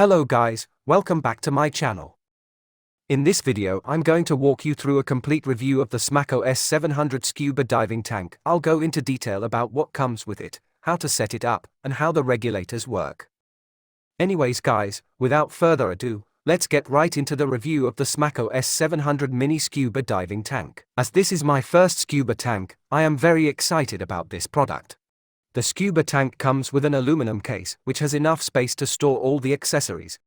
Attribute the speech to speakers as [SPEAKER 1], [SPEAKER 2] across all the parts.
[SPEAKER 1] Hello guys, welcome back to my channel. In this video I'm going to walk you through a complete review of the SMACO S700 scuba diving tank. I'll go into detail about what comes with it, how to set it up, and how the regulators work. Anyways guys, without further ado, let's get right into the review of the SMACO S700 mini scuba diving tank. As this is my first scuba tank, I am very excited about this product. The scuba tank comes with an aluminum case, which has enough space to store all the accessories.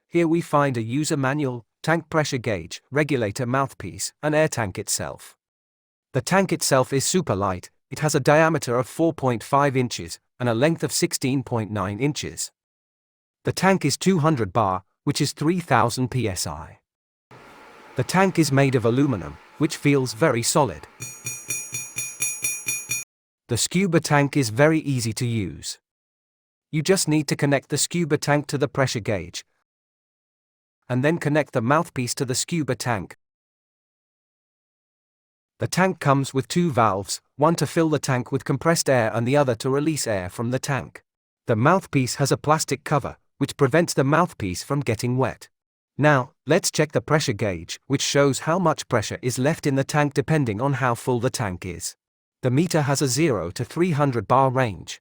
[SPEAKER 1] Here we find a user manual, tank pressure gauge, regulator mouthpiece, and air tank itself. The tank itself is super light. It has a diameter of 4.5 inches, and a length of 16.9 inches. The tank is 200 bar, which is 3000 psi. The tank is made of aluminum, which feels very solid. The scuba tank is very easy to use. You just need to connect the scuba tank to the pressure gauge, and then connect the mouthpiece to the scuba tank. The tank comes with two valves, one to fill the tank with compressed air and the other to release air from the tank. The mouthpiece has a plastic cover, which prevents the mouthpiece from getting wet. Now, let's check the pressure gauge, which shows how much pressure is left in the tank depending on how full the tank is. The meter has a 0 to 300 bar range.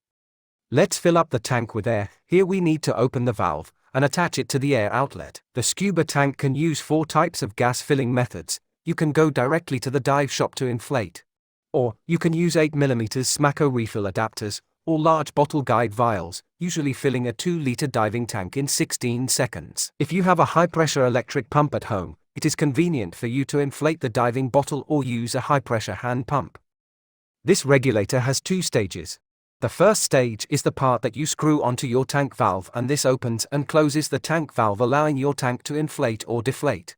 [SPEAKER 1] Let's fill up the tank with air. Here we need to open the valve and attach it to the air outlet. The scuba tank can use 4 types of gas filling methods. You can go directly to the dive shop to inflate, or you can use 8mm SMACO refill adapters, or large bottle guide vials, usually filling a 2-liter diving tank in 16 seconds. If you have a high-pressure electric pump at home, it is convenient for you to inflate the diving bottle or use a high-pressure hand pump. This regulator has 2 stages. The first stage is the part that you screw onto your tank valve, and this opens and closes the tank valve, allowing your tank to inflate or deflate.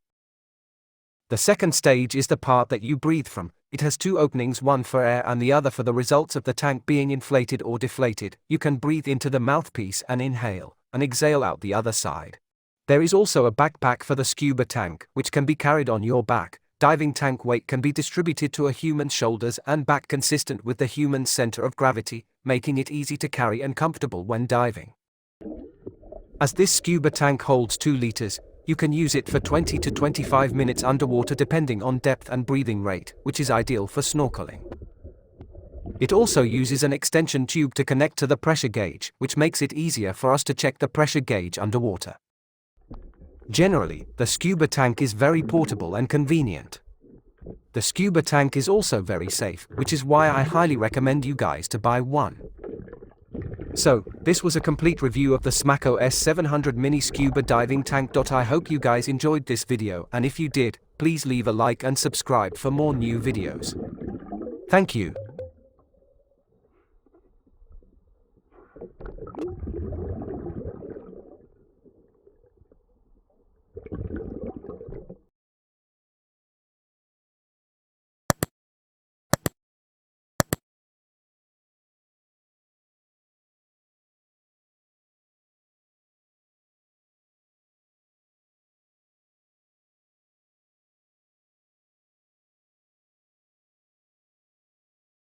[SPEAKER 1] The second stage is the part that you breathe from. It has 2 openings, one for air and the other for the results of the tank being inflated or deflated. You can breathe into the mouthpiece and inhale, and exhale out the other side. There is also a backpack for the scuba tank, which can be carried on your back. Diving tank weight can be distributed to a human's shoulders and back consistent with the human's center of gravity, making it easy to carry and comfortable when diving. As this scuba tank holds 2 liters, you can use it for 20 to 25 minutes underwater depending on depth and breathing rate, which is ideal for snorkeling. It also uses an extension tube to connect to the pressure gauge, which makes it easier for us to check the pressure gauge underwater. Generally, the scuba tank is very portable and convenient. The scuba tank is also very safe, which is why I highly recommend you guys to buy one. So, this was a complete review of the SMACO S700 mini scuba diving tank. I hope you guys enjoyed this video, and if you did, please leave a like and subscribe for more new videos. Thank you.